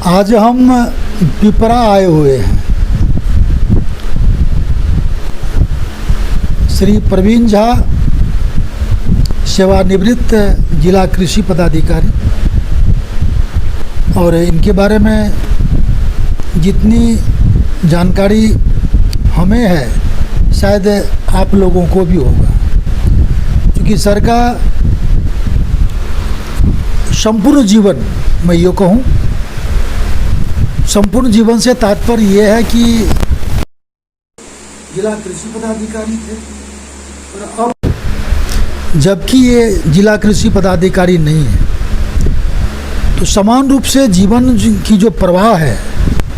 आज हम पिपरा आए हुए हैं। श्री प्रवीण झा सेवानिवृत्त जिला कृषि पदाधिकारी, और इनके बारे में जितनी जानकारी हमें है शायद आप लोगों को भी होगा, क्योंकि सर का संपूर्ण जीवन, मैं ये कहूँ संपूर्ण जीवन से तात्पर्य ये है कि जिला कृषि पदाधिकारी थे, और अब जबकि ये जिला कृषि पदाधिकारी नहीं है, तो समान रूप से जीवन की जो प्रवाह है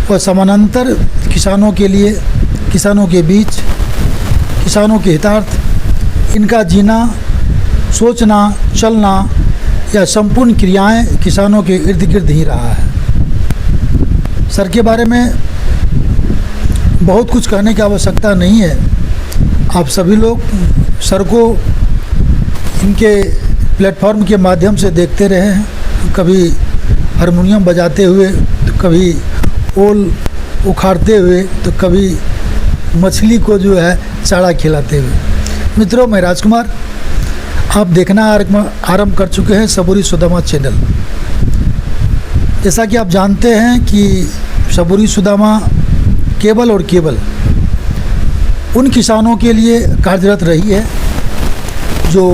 वह समानांतर किसानों के लिए, किसानों के बीच, किसानों के हितार्थ, इनका जीना, सोचना, चलना या संपूर्ण क्रियाएं किसानों के इर्द गिर्द ही रहा है। सर के बारे में बहुत कुछ कहने की आवश्यकता नहीं है। आप सभी लोग सर को इनके प्लेटफॉर्म के माध्यम से देखते रहे हैं, कभी हारमोनियम बजाते हुए, तो कभी ओल उखाड़ते हुए, तो कभी मछली को जो है चारा खिलाते हुए। मित्रों, मैं राजकुमार, आप देखना आरंभ कर चुके हैं सबूरी सुदामा चैनल। जैसा कि आप जानते हैं कि सबूरी सुदामा केवल और केवल उन किसानों के लिए कार्यरत रही है जो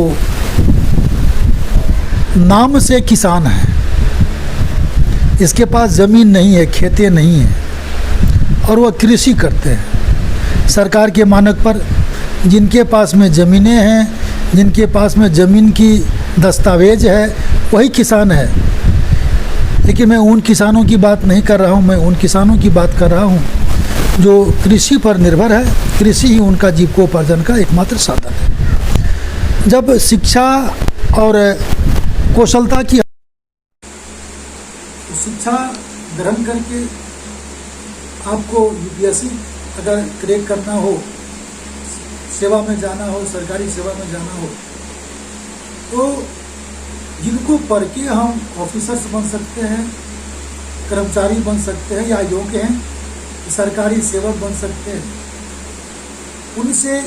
नाम से किसान है, इसके पास ज़मीन नहीं है, खेतें नहीं हैं, और वह कृषि करते हैं सरकार के मानक पर। जिनके पास में ज़मीनें हैं, जिनके पास में ज़मीन की दस्तावेज है, वही किसान है। लेकिन मैं उन किसानों की बात नहीं कर रहा हूँ, मैं उन किसानों की बात कर रहा हूँ जो कृषि पर निर्भर है। कृषि ही उनका जीविकोपार्जन का एकमात्र साधन है। जब शिक्षा और कौशलता की शिक्षा ग्रहण करके आपको यूपीएससी अगर क्रैक करना हो, सेवा में जाना हो, सरकारी सेवा में जाना हो, तो जिनको पढ़ के हम ऑफिसर्स बन सकते हैं, कर्मचारी बन सकते हैं, या योग्य हैं सरकारी सेवक बन सकते हैं, उनसे,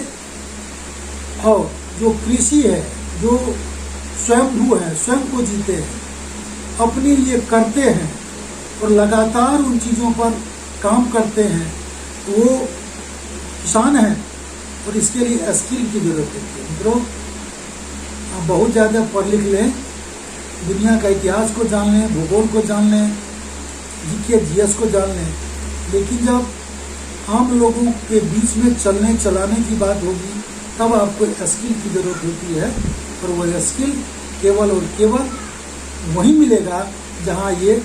और जो कृषि है, जो स्वयंभू है, स्वयं को जीते हैं, अपने लिए करते हैं और लगातार उन चीज़ों पर काम करते हैं, तो वो किसान हैं। और इसके लिए स्किल की जरूरत होती है। मित्रों, आप बहुत ज़्यादा पढ़ लिख लें, दुनिया का इतिहास को जान लें, भूगोल को जान लें, जीके जीएस को जान लें, लेकिन जब आम लोगों के बीच में चलने चलाने की बात होगी, तब आपको स्किल की ज़रूरत होती है। और वह स्किल केवल और केवल वहीं मिलेगा जहाँ ये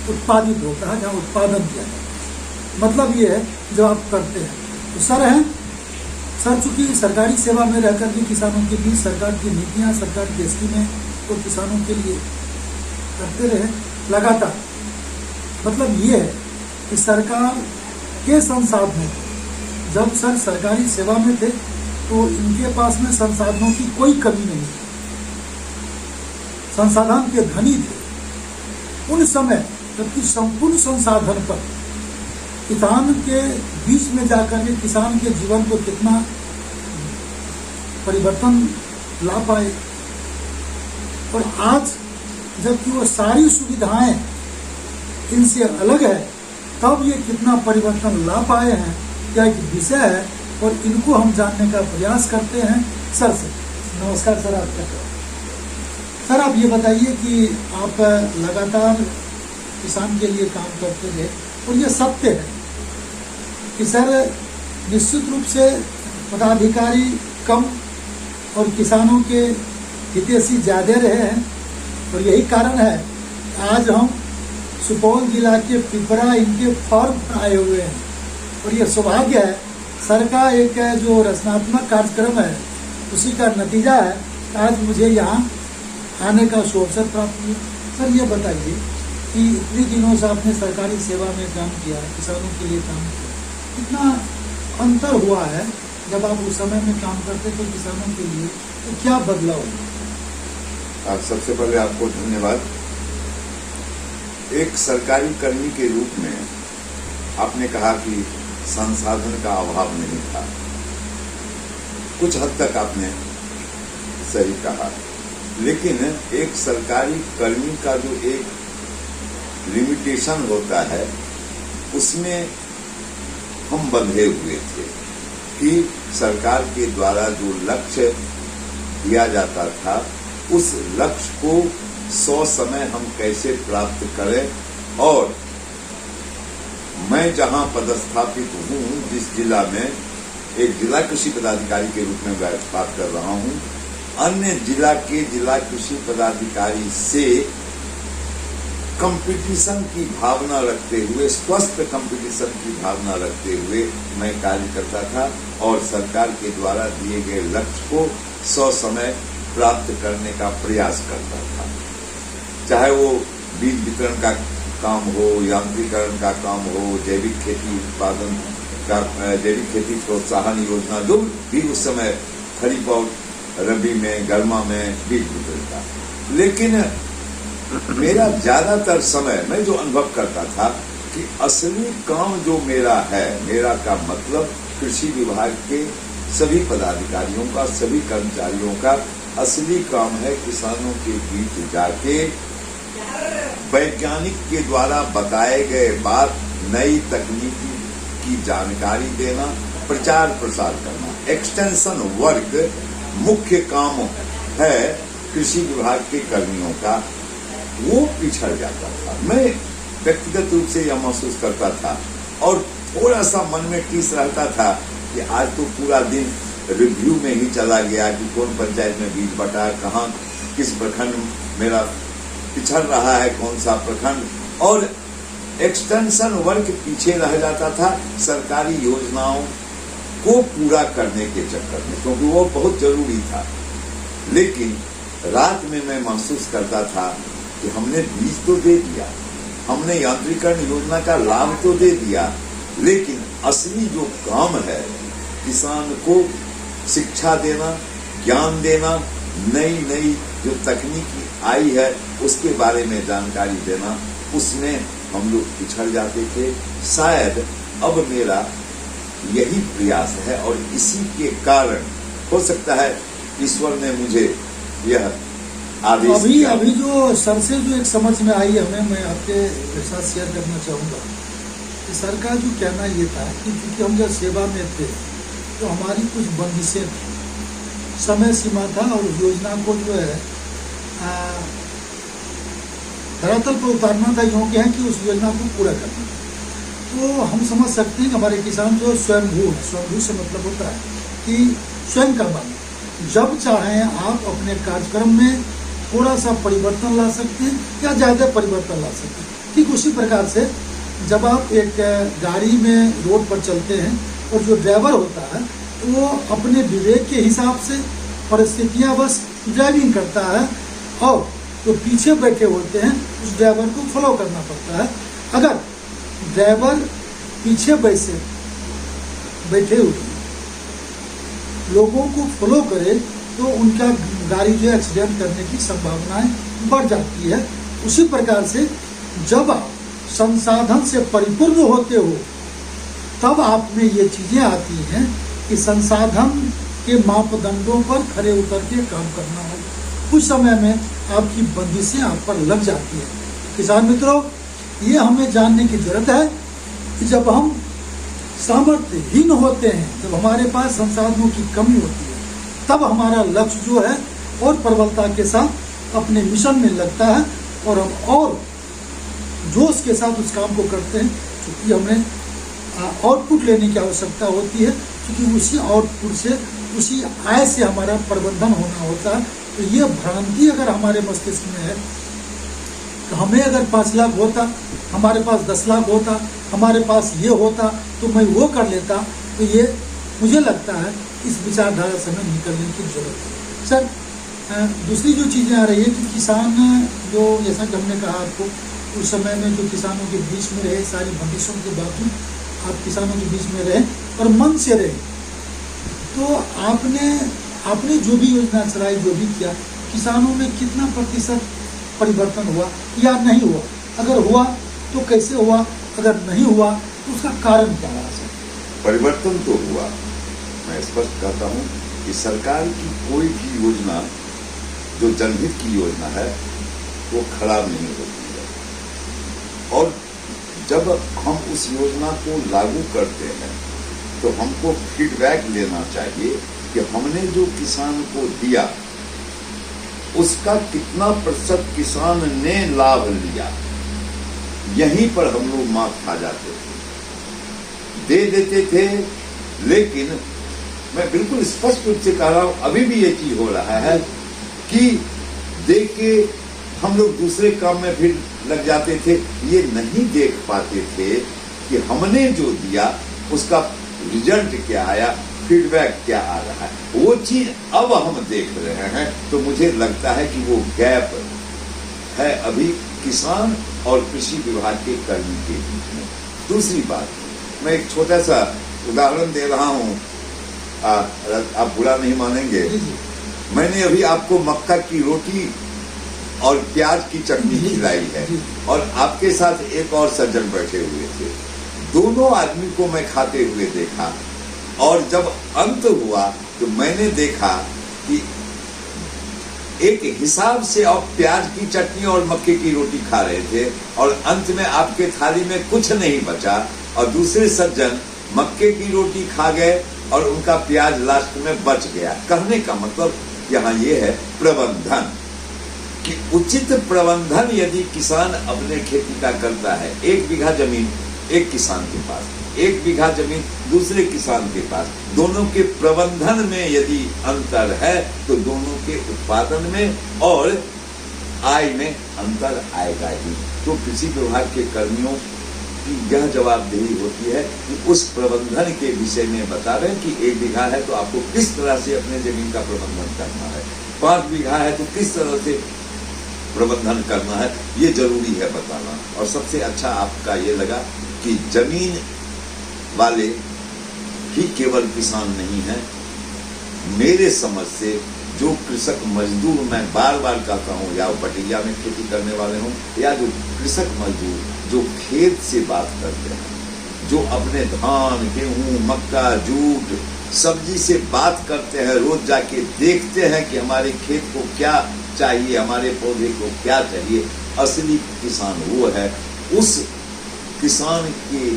उत्पादित होता है, जहाँ उत्पादन किया जाता है। मतलब ये है जो आप करते हैं। तो सर हैं, सर चूँकि सरकारी सेवा में रहकर भी किसानों के बीच सरकार की नीतियाँ, सरकार की स्कीमें तो किसानों के लिए करते रहे लगातार। मतलब ये है कि सरकार के संसाधनों, जब सर सरकारी सेवा में थे तो इनके पास में संसाधनों की कोई कमी नहीं थी, संसाधन के धनी थे। उन समय जबकि संपूर्ण संसाधन पर किसान के बीच में जाकर के किसान के जीवन को कितना परिवर्तन ला पाए, और आज जबकि वो सारी सुविधाएं इनसे अलग है, तब ये कितना परिवर्तन ला पाए हैं, क्या एक विषय है, और इनको हम जानने का प्रयास करते हैं सर से। नमस्कार सर, आपका सर, आप ये बताइए कि आप लगातार किसान के लिए काम करते रहे, और ये सत्य है कि सर निश्चित रूप से पदाधिकारी कम और किसानों के हितैषी ज़्यादा रहे हैं, और यही कारण है आज हम सुपौल जिला के पिपरा इनके फॉर्म पर आए हुए हैं। और ये सौभाग्य है, सर का एक जो रचनात्मक कार्यक्रम है उसी का नतीजा है आज मुझे यहाँ आने का अवसर प्राप्त हुआ। सर ये बताइए कि इतने दिनों से आपने सरकारी सेवा में काम किया, किसानों के लिए काम किया, कितना अंतर हुआ है जब आप उस समय में काम करते थे किसानों के लिए, तो क्या बदलाव हुआ? सबसे पहले आपको धन्यवाद। एक सरकारी कर्मी के रूप में आपने कहा कि संसाधन का अभाव नहीं था। कुछ हद तक आपने सही कहा, लेकिन एक सरकारी कर्मी का जो एक लिमिटेशन होता है उसमें हम बंधे हुए थे कि सरकार के द्वारा जो लक्ष्य दिया जाता था उस लक्ष्य को 100 समय हम कैसे प्राप्त करें। और मैं जहां पदस्थापित हूं, जिस जिला में, एक जिला कृषि पदाधिकारी के रूप में बात कर रहा हूं, अन्य जिला के जिला कृषि पदाधिकारी से कंपटीशन की भावना रखते हुए, स्वस्थ कंपटीशन की भावना रखते हुए मैं कार्य करता था और सरकार के द्वारा दिए गए लक्ष्य को 100 समय प्राप्त करने का प्रयास करता था। चाहे वो बीज वितरण का काम हो, यांत्रिकरण का काम हो, जैविक खेती उत्पादन का, जैविक खेती प्रोत्साहन योजना, जो भी उस समय खरीफ और रबी में, गर्मा में बीज वितरण था। लेकिन मेरा ज्यादातर समय, मैं जो अनुभव करता था कि असली काम जो मेरा है, मेरा का मतलब कृषि विभाग के सभी पदाधिकारियों का, सभी कर्मचारियों का असली काम है किसानों के बीच जाके वैज्ञानिक के द्वारा बताए गए बात, नई तकनीकी की जानकारी देना, प्रचार प्रसार करना। एक्सटेंशन वर्क मुख्य काम है कृषि विभाग के कर्मियों का, वो पिछड़ जाता था। मैं व्यक्तिगत रूप से यह महसूस करता था और थोड़ा सा मन में टीस रहता था कि आज तो पूरा दिन रिव्यू में ही चला गया कि कौन पंचायत में बीज बटा, कहाँ किस प्रखंड मेरा पिछड़ रहा है, कौन सा प्रखंड, और एक्सटेंशन वर्क पीछे रह जाता था सरकारी योजनाओं को पूरा करने के चक्कर में, क्योंकि वो बहुत जरूरी था। लेकिन रात में मैं महसूस करता था कि हमने बीज तो दे दिया, हमने यांत्रिकरण योजना का लाभ तो दे दिया, लेकिन असली जो काम है किसान को शिक्षा देना, ज्ञान देना, नई नई जो तकनीकी आई है उसके बारे में जानकारी देना, उसमें हम लोग पिछड़ जाते थे। शायद अब मेरा यही प्रयास है और इसी के कारण हो सकता है ईश्वर ने मुझे यह आदेश दिया। अभी जो सर से जो एक समझ में आई हमें, मैं आपके साथ शेयर करना चाहूँगा कि सर का जो कहना ये था कि क्योंकि हम जब सेवा में थे तो हमारी कुछ बंदिशें थी, समय सीमा था और उस योजना को जो है धरातल पर उतारना था, क्योंकि है कि उस योजना को पूरा करना था। तो हम समझ सकते हैं कि हमारे किसान जो स्वयंभू है, स्वयंभू से मतलब होता है कि स्वयं का मन, जब चाहें आप अपने कार्यक्रम में थोड़ा सा परिवर्तन ला सकते हैं या ज़्यादा परिवर्तन ला सकते हैं। ठीक उसी प्रकार से जब आप एक गाड़ी में रोड पर चलते हैं और जो ड्राइवर होता है तो वो अपने विवेक के हिसाब से परिस्थितियां बस ड्राइविंग करता है और जो पीछे बैठे होते हैं उस ड्राइवर को फॉलो करना पड़ता है। अगर ड्राइवर पीछे बैठे हुए लोगों को फॉलो करे तो उनका गाड़ी जो एक्सीडेंट करने की संभावनाएं बढ़ जाती है। उसी प्रकार से जब आप संसाधन से परिपूर्ण होते हो तब आप में ये चीज़ें आती हैं कि संसाधन के मापदंडों पर खरे उतर के काम करना हो। कुछ समय में आपकी बंदिशें आप पर लग जाती हैं। किसान मित्रों, ये हमें जानने की जरूरत है कि जब हम सामर्थ्यहीन होते हैं, जब हमारे पास संसाधनों की कमी होती है, तब हमारा लक्ष्य जो है और प्रबलता के साथ अपने मिशन में लगता है और हम और जोश के साथ उस काम को करते हैं, क्योंकि हमें आउटपुट लेने की आवश्यकता होती है, क्योंकि उसी आउटपुट से, उसी आय से हमारा प्रबंधन होना होता है। तो ये भ्रांति अगर हमारे मस्तिष्क में है तो हमें अगर 5 लाख होता, हमारे पास 10 लाख होता, हमारे पास ये होता तो मैं वो कर लेता, तो ये मुझे लगता है इस विचारधारा से हमें निकलने की जरूरत है। सर, दूसरी जो चीज़ें आ रही है कि किसान जो, जैसा कि हमने कहा आपको, उस समय में जो किसानों के बीच में रहे, सारी बंदिशों के बावजूद आप किसानों के बीच में रहे और मन से रहे, तो आपने जो भी योजना चलाई, जो भी किया, किसानों में कितना प्रतिशत परिवर्तन हुआ या नहीं हुआ, अगर हुआ तो कैसे हुआ, अगर नहीं हुआ तो उसका कारण क्या रहा सर? परिवर्तन तो हुआ। मैं स्पष्ट कहता हूं कि सरकार की कोई भी योजना जो जनहित की योजना है वो खराब नहीं होती है, और जब हम उस योजना को लागू करते हैं तो हमको फीडबैक लेना चाहिए कि हमने जो किसान को दिया उसका कितना प्रतिशत किसान ने लाभ लिया। यहीं पर हम लोग मात खा जाते थे, दे देते थे, लेकिन मैं बिल्कुल स्पष्ट रूप से कह रहा हूं, अभी भी ये चीज हो रहा है कि देख के हम लोग दूसरे काम में फिर लग जाते थे। ये नहीं देख पाते थे कि हमने जो दिया उसका रिजल्ट क्या आया, फीडबैक क्या आ रहा है। वो चीज अब हम देख रहे हैं, तो मुझे लगता है कि वो गैप है अभी किसान और कृषि विभाग के कर्मी के बीच में। दूसरी बात, मैं एक छोटा सा उदाहरण दे रहा हूं, आप बुरा नहीं मानेंगे। मैंने अभी आपको मक्का की रोटी और प्याज की चटनी खिलाई है, और आपके साथ एक और सज्जन बैठे हुए थे। दोनों आदमी को मैं खाते हुए देखा, और जब अंत हुआ तो मैंने देखा कि एक हिसाब से आप प्याज की चटनी और मक्के की रोटी खा रहे थे, और अंत में आपके थाली में कुछ नहीं बचा, और दूसरे सज्जन मक्के की रोटी खा गए और उनका प्याज लास्ट में बच गया। कहने का मतलब यहाँ ये है प्रबंधन, कि उचित प्रबंधन यदि किसान अपने खेती का करता है, 1 बीघा जमीन एक किसान के पास, 1 बीघा जमीन दूसरे किसान के पास, दोनों के प्रबंधन में यदि अंतर है तो दोनों के उत्पादन में और आय में अंतर आएगा ही। तो कृषि विभाग के कर्मियों की यह जवाबदेही होती है कि उस प्रबंधन के विषय में बता रहे हैं कि 1 बीघा है तो आपको किस तरह से अपने जमीन का प्रबंधन करना है, 5 बीघा है तो किस तरह से प्रबंधन करना है, ये जरूरी है बताना। और सबसे अच्छा आपका ये लगा कि जमीन वाले ही केवल किसान नहीं है। मेरे समझ से जो कृषक मजदूर, मैं बार बार कहता हूँ, या पटिया में खेती करने वाले हों या जो कृषक मजदूर जो खेत से बात करते हैं, जो अपने धान, गेहूं, मक्का, जूट, सब्जी से बात करते हैं, रोज जाके देखते हैं कि हमारे खेत को क्या चाहिए, हमारे पौधे को क्या चाहिए, असली किसान वो है। उस किसान के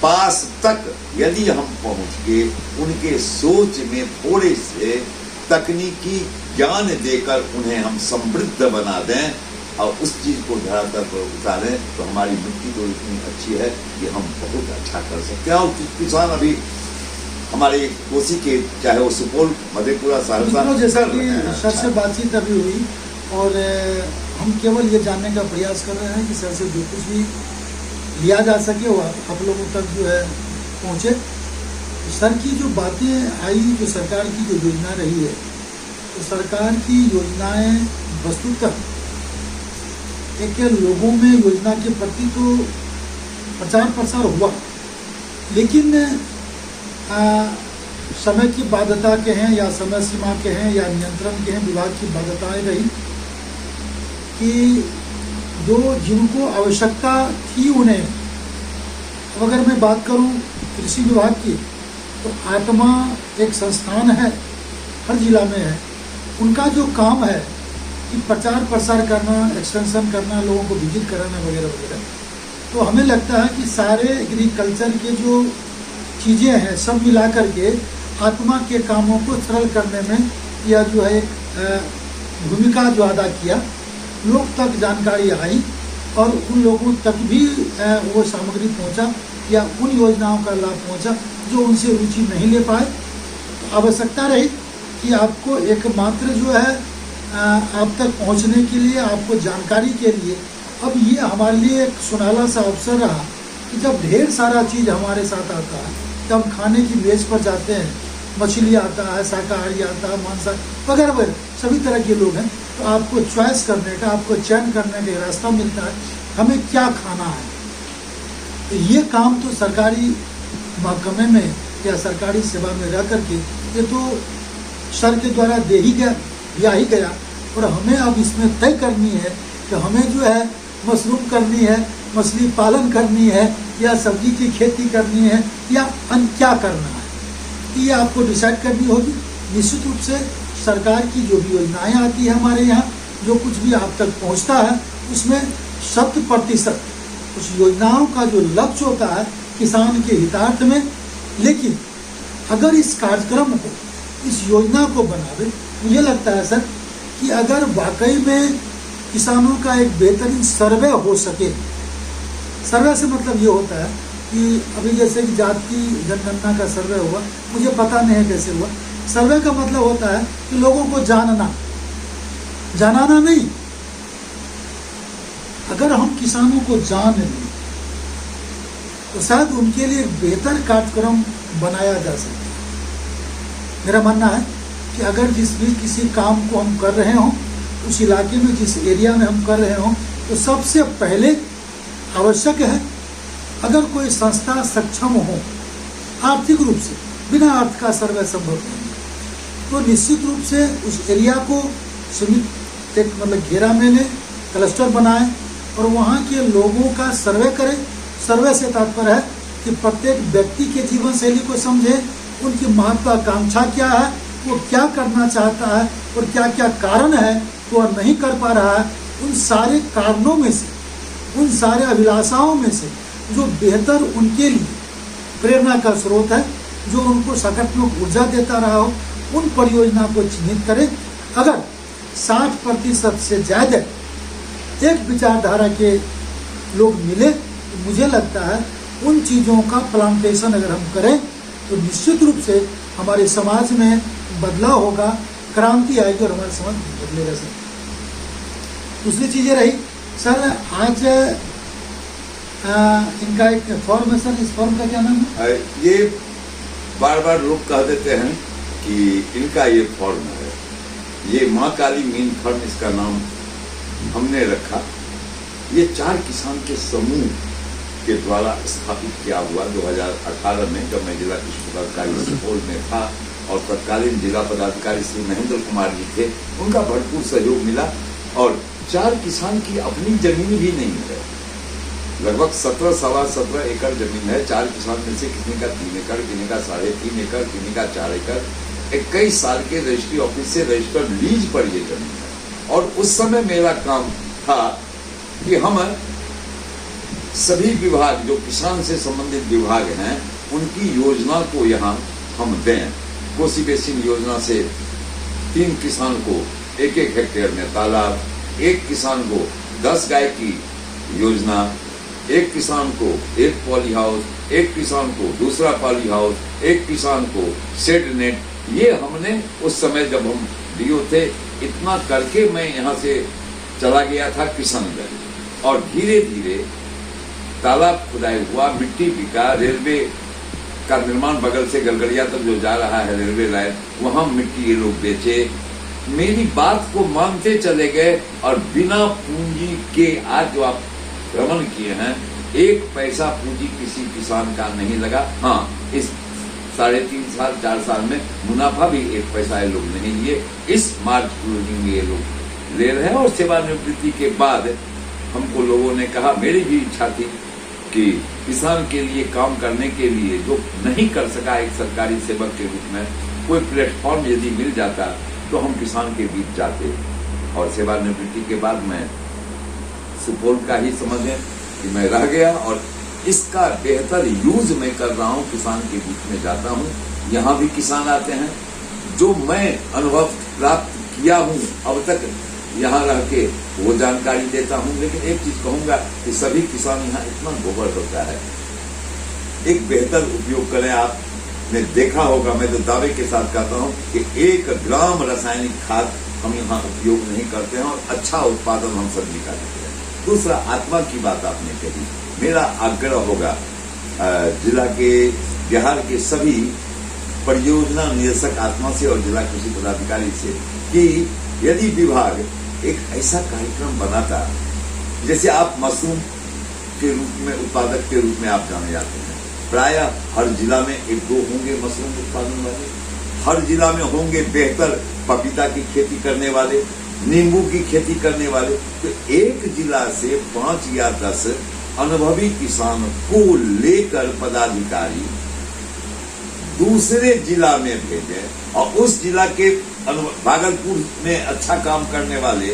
पास तक यदि हम पहुंच के उनके सोच में थोड़े से तकनीकी ज्ञान देकर उन्हें हम समृद्ध बना दें और उस चीज को धरातल पर उतारें, तो हमारी मिट्टी तो इतनी अच्छी है कि हम बहुत अच्छा कर सकते हैं। और किसान अभी हमारे कोसी के, चाहे वो सुपौल, मधेपुरा, सहरसा, जैसा कि सर से बातचीत अभी हुई, और हम केवल ये जानने का प्रयास कर रहे हैं कि सर से जो कुछ भी लिया जा सके वो आप लोगों तक जो है पहुँचे। सर की जो बातें आई, जो सरकार की जो योजना रही है, तो सरकार की योजनाएं वस्तुतः एक लोगों में योजना के प्रति तो प्रचार प्रसार हुआ, लेकिन समय की बाध्यता के हैं या समय सीमा के हैं या नियंत्रण के हैं, विभाग की बाध्यताएं रही कि जो जिनको आवश्यकता थी उन्हें। अब अगर मैं बात करूं कृषि विभाग की, तो आत्मा एक संस्थान है, हर जिला में है। उनका जो काम है कि प्रचार प्रसार करना, एक्सटेंशन करना, लोगों को विजिट कराना वगैरह वगैरह, तो हमें लगता है कि सारे एग्रीकल्चर के जो चीज़ें हैं सब मिला करके आत्मा के कामों को सरल करने में यह जो है भूमिका जो अदा किया, लोग तक जानकारी आई और उन लोगों तक भी वो सामग्री पहुंचा या उन योजनाओं का लाभ पहुंचा जो उनसे रुचि नहीं ले पाए। तो आवश्यकता रही कि आपको एकमात्र जो है आप तक पहुंचने के लिए, आपको जानकारी के लिए, अब ये हमारे लिए एक सुनहला सा अवसर रहा कि जब ढेर सारा चीज़ हमारे साथ आता है, जब खाने की मेज़ पर जाते हैं, मछली आता है, शाकाहारी आता है, मांसाहारी वगैरह वगैरह सभी तरह के लोग हैं, तो आपको चॉइस करने का, आपको चयन करने का रास्ता मिलता है, हमें क्या खाना है। तो ये काम तो सरकारी महकमे में या सरकारी सेवा में रह करके ये तो सर के द्वारा दिया ही गया, और हमें अब इसमें तय करनी है कि हमें जो है मशरूम करनी है, मछली पालन करनी है, या सब्जी की खेती करनी है, या अन्य क्या करना है, ये आपको डिसाइड करनी होगी। निश्चित रूप से सरकार की जो भी योजनाएं आती है हमारे यहाँ, जो कुछ भी आप तक पहुँचता है, उसमें 100% उस योजनाओं का जो लक्ष्य होता है किसान के हितार्थ में। लेकिन अगर इस कार्यक्रम को, इस योजना को बनावे, मुझे लगता है सर कि अगर वाकई में किसानों का एक बेहतरीन सर्वे हो सके, सर्वे से मतलब ये होता है कि अभी जैसे कि जाति जनगणना का सर्वे हुआ, मुझे पता नहीं है कैसे हुआ। सर्वे का मतलब होता है कि लोगों को जानना, जनाना नहीं। अगर हम किसानों को जान लें तो शायद उनके लिए एक बेहतर कार्यक्रम बनाया जा सकता है। मेरा मानना है कि अगर जिस भी किसी काम को हम कर रहे हों, उस इलाके में जिस एरिया में हम कर रहे हों, तो सबसे पहले आवश्यक है, अगर कोई संस्था सक्षम हो आर्थिक रूप से, बिना अर्थ का सर्वे संभव नहीं, तो निश्चित रूप से उस एरिया को सीमित एक मतलब घेरा में लें, क्लस्टर बनाएं और वहाँ के लोगों का सर्वे करें। सर्वे से तात्पर्य है कि प्रत्येक व्यक्ति के जीवन शैली को समझें, उनकी महत्वाकांक्षा क्या है, वो क्या करना चाहता है और क्या क्या कारण है वो नहीं कर पा रहा है। उन सारे कारणों में से, उन सारे अभिलाषाओं में से जो बेहतर उनके लिए प्रेरणा का स्रोत है, जो उनको सकारात्मक ऊर्जा देता रहा हो, उन परियोजना को चिन्हित करें। अगर 60% से ज़्यादा एक विचारधारा के लोग मिले, तो मुझे लगता है उन चीज़ों का प्लांटेशन अगर हम करें तो निश्चित रूप से हमारे समाज में बदलाव होगा, क्रांति आएगी और हमारा समाज बदलेगा सर। दूसरी चीज़ें रही सर, आज इनका एक फॉर्म है सर, इस फॉर्म का क्या नाम है? ये बार बार लोग कह देते हैं कि इनका ये फॉर्म है, ये माँ काली मीन फॉर्म इसका नाम हमने रखा। ये 4 किसान के समूह के द्वारा स्थापित किया हुआ 2018 में, जब मैं जिला कृषि पदाधिकारी सुपौल में था और तत्कालीन जिला पदाधिकारी श्री महेंद्र कुमार जी थे, उनका भरपूर सहयोग मिला। और 4 किसान की अपनी जमीन भी नहीं है, लगभग 17-17 एकड़ जमीन है। 4 किसान में से किसी का 3 एकड़, किसी का 3.5 एकड़, किसी का 4 एकड़, 21 साल के रजिस्ट्री ऑफिस से रजिस्टर्ड लीज पर ये जमीन है। और उस समय मेरा काम था कि हम सभी विभाग, जो किसान से संबंधित विभाग हैं, उनकी योजना को यहाँ हम दें। कोसी बेसिन योजना से 3 किसान को 1-1 हेक्टेयर में तालाब, 1 किसान को 10 गाय की योजना, 1 किसान को 1 पॉली हाउस, 1 किसान को दूसरा पॉली हाउस, 1 किसान को शेड नेट। ये हमने उस समय जब हम डीओ थे, इतना करके मैं यहाँ से चला गया था किशनगंज। और धीरे धीरे तालाब खुदाई हुआ, मिट्टी बिका, रेलवे का निर्माण बगल से गलगलिया तक जो जा रहा है रेलवे लाइन, वहां मिट्टी ये लोग बेचे। मेरी बात को मानते चले गए और बिना पूंजी के, आज जो आप भ्रमण किए हैं, 1 पैसा पूंजी किसी किसान का नहीं लगा। हाँ, इस 3.5 साल 4 साल में मुनाफा भी 1 पैसा ये लोग नहीं लिए। इस मार्च क्लोजिंग में ये लोग ले रहे हैं। और सेवानिवृत्ति के बाद हमको लोगों ने कहा, मेरी भी इच्छा थी कि किसान के लिए काम करने के लिए, जो नहीं कर सका एक सरकारी सेवक के रूप में, कोई प्लेटफॉर्म यदि मिल जाता तो हम किसान के बीच जाते। और सेवानिवृत्ति के बाद मैं सुपौल का ही समझें कि मैं रह गया और इसका बेहतर यूज मैं कर रहा हूँ। किसान के बीच में जाता हूँ, यहाँ भी किसान आते हैं। जो मैं अनुभव प्राप्त किया हूँ अब तक यहाँ रह के, वो जानकारी देता हूँ। लेकिन एक चीज कहूंगा कि सभी किसान यहाँ इतना गोबर होता है, एक बेहतर उपयोग करें। आपने देखा होगा, मैं तो दावे के साथ कहता हूँ कि 1 ग्राम रासायनिक खाद हम यहाँ उपयोग नहीं करते हैं और अच्छा उत्पादन हम सब्जी का देते हैं। दूसरा, आत्मा की बात आपने कही, मेरा आग्रह होगा जिला के, बिहार के सभी परियोजना निदेशक आत्मा से और जिला कृषि पदाधिकारी से कि यदि विभाग एक ऐसा कार्यक्रम बनाता, जैसे आप मशरूम के रूप में, उत्पादक के रूप में आप जाने जाते हैं, प्रायः हर जिला में 1-2 होंगे मशरूम उत्पादन वाले, हर जिला में होंगे बेहतर पपीता की खेती करने वाले, नींबू की खेती करने वाले, तो एक जिला से 5 या 10 अनुभवी किसान को लेकर पदाधिकारी दूसरे जिला में भेजे और उस जिला के भागलपुर में अच्छा काम करने वाले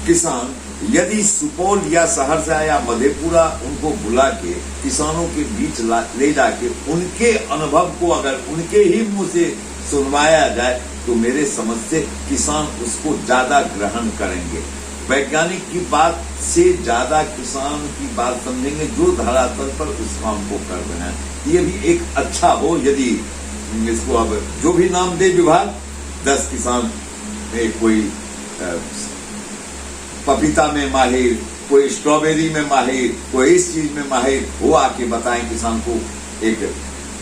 किसान यदि सुपौल या सहरसा या मधेपुरा उनको बुला के किसानों के बीच ले जाके उनके अनुभव को अगर उनके ही मुंह से सुनवाया जाए तो मेरे समझ से किसान उसको ज्यादा ग्रहण करेंगे। वैज्ञानिक की बात से ज्यादा किसान की बात समझेंगे जो धरातल पर उस काम को कर रहे हैं। ये भी एक अच्छा हो यदि इसको अब जो भी नाम दे विभाग, 10 किसान कोई पपीता में माहिर, कोई स्ट्रॉबेरी में माहिर, कोई इस चीज में माहिर, वो आके बताएं किसान को। एक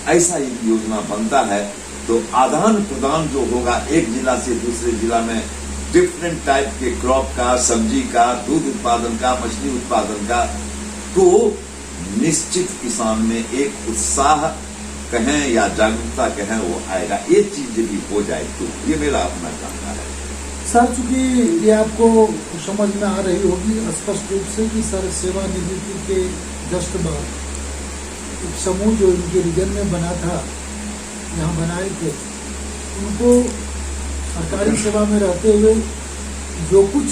ऐसा ही योजना बनता है तो आदान प्रदान जो होगा एक जिला से दूसरे जिला में डिफरेंट टाइप के क्रॉप का, सब्जी का, दूध उत्पादन का, मछली उत्पादन का, तो निश्चित किसान में एक उत्साह कहें या जागरूकता कहें वो आएगा। ये चीज यदि हो जाए तो ये मेरा अपना जानना है। सर, चूंकि ये आपको समझ में आ रही होगी स्पष्ट रूप से कि सर सेवानिवृत्ति के जस्ट बाद एक समूह जो इनके रीजन में बना था, यहाँ बनाए थे, उनको सरकारी सेवा में रहते हुए जो कुछ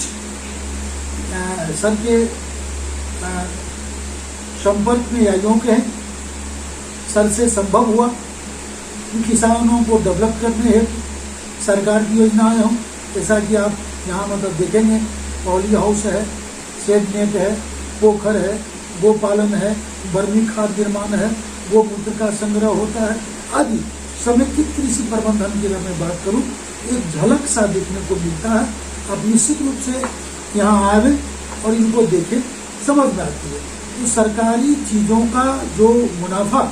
सर के संपर्क में या यूँ कहें सर से संभव हुआ इन किसानों को डेवलप करने हेतु सरकार की योजनाएं हों, जैसा कि आप यहाँ मतलब देखेंगे पॉली हाउस है, शेड नेट है, पोखर है, गोपालन है, बर्मी खाद निर्माण है, गोमूत्र का संग्रह होता है आदि समेकित कृषि प्रबंधन की मैं बात करूं, एक झलक सा देखने को मिलता है। आप निश्चित रूप से यहाँ आवे और इनको देखें, समझ में आती है। तो सरकारी चीज़ों का जो मुनाफा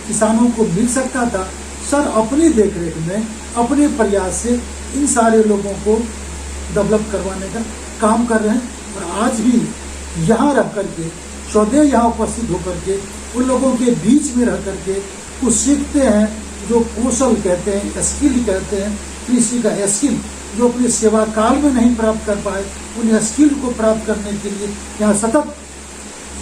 किसानों को मिल सकता था, सर अपनी देखरेख में अपने प्रयास से इन सारे लोगों को डेवलप करवाने का काम कर रहे हैं। और आज भी यहाँ रह करके सदैव यहाँ उपस्थित होकर के उन लोगों के बीच में रह करके कुछ सीखते हैं, जो कौशल कहते हैं, स्किल कहते हैं, कृषि का स्किल जो अपने सेवा काल में नहीं प्राप्त कर पाए, उन स्किल को प्राप्त करने के लिए यहाँ सतत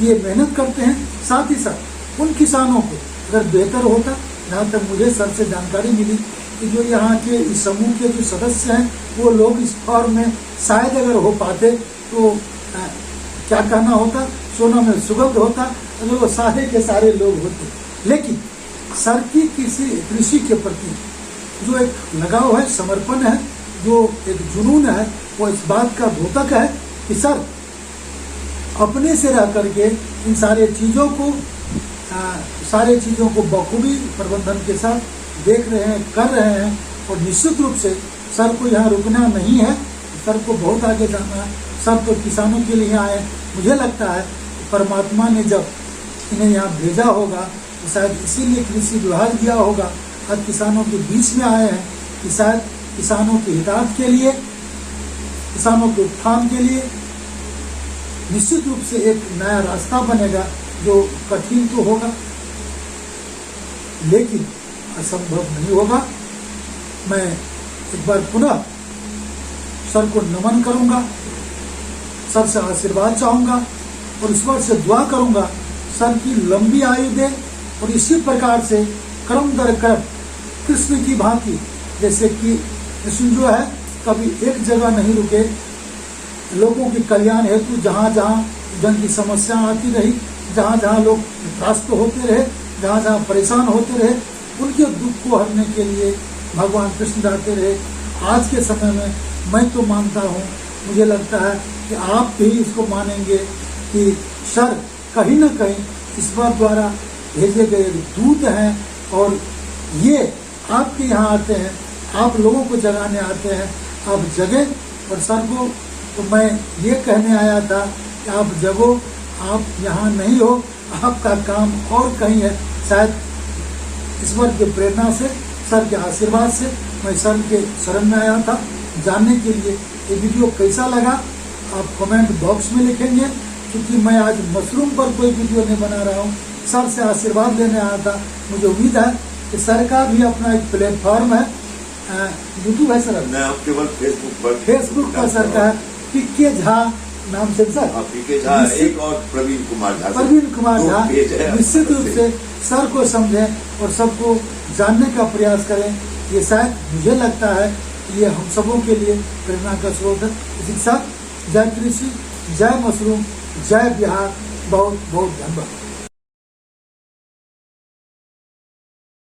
ये मेहनत करते हैं। साथ ही साथ उन किसानों को अगर बेहतर होता, जहाँ तक मुझे सर से जानकारी मिली कि जो यहाँ के इस समूह के जो सदस्य हैं वो लोग इस फॉर्म में शायद अगर हो पाते तो क्या कहना होता, सोना में सुगंध होता, अगर वो सारे के सारे लोग होते। लेकिन सर की कृषि के प्रति जो एक लगाव है, समर्पण है, जो एक जुनून है, वो इस बात का द्योतक है कि सर अपने से रह करके इन सारे चीज़ों को बखूबी प्रबंधन के साथ देख रहे हैं, कर रहे हैं। और निश्चित रूप से सर को यहाँ रुकना नहीं है, सर को बहुत आगे जाना है। सर तो किसानों के लिए आए, मुझे लगता है परमात्मा ने जब इन्हें यहाँ भेजा होगा तो शायद इसीलिए कृषि विभाग दिया होगा। आज किसानों के बीच में आए हैं कि शायद किसानों के हितार्थ के लिए, किसानों के उत्थान के लिए निश्चित रूप से एक नया रास्ता बनेगा, जो कठिन तो होगा लेकिन असंभव नहीं होगा। मैं एक बार पुनः सर को नमन करूंगा, सर से आशीर्वाद चाहूंगा और ईश्वर से दुआ करूंगा सर की लंबी आयु दे और इसी प्रकार से कर्म दर कर्म कृष्ण की भांति, जैसे कि कृष्ण जो है कभी एक जगह नहीं रुके, लोगों की कल्याण हेतु जहाँ जहाँ जन की समस्या आती रही, जहाँ जहाँ लोग त्रस्त होते रहे, जहाँ जहाँ परेशान होते रहे, उनके दुख को हरने के लिए भगवान कृष्ण जाते रहे। आज के समय में मैं तो मानता हूँ, मुझे लगता है कि आप भी इसको मानेंगे कि सर कहीं न कहीं ईश्वर द्वारा भेजे गए दूत हैं और ये आपके यहाँ आते हैं, आप लोगों को जगाने आते हैं। आप जगे और सर को तो मैं ये कहने आया था कि आप जगो, आप यहाँ नहीं हो, आपका काम और कहीं है। शायद ईश्वर की प्रेरणा से, सर के आशीर्वाद से मैं सर के शरण में आया था। जानने के लिए ये वीडियो कैसा लगा आप कमेंट बॉक्स में लिखेंगे, क्योंकि मैं आज मशरूम पर कोई वीडियो नहीं बना रहा हूँ, सर से आशीर्वाद लेने आया था। मुझे उम्मीद है कि सर का भी अपना एक प्लेटफॉर्म है यूट्यूब है सर? मैं अब केवल फेसबुक पर सर का है पीके झा नाम से सर। पीके झा, एक और प्रवीण कुमार झा, निश्चित रूप से सर को समझें और सबको जानने का प्रयास करें। ये शायद मुझे लगता है कि ये हम सबों के लिए प्रेरणा का स्रोत है। इसी के साथ जय कृषि, जय मशरूम, जय बिहार, बहुत बहुत धन्यवाद।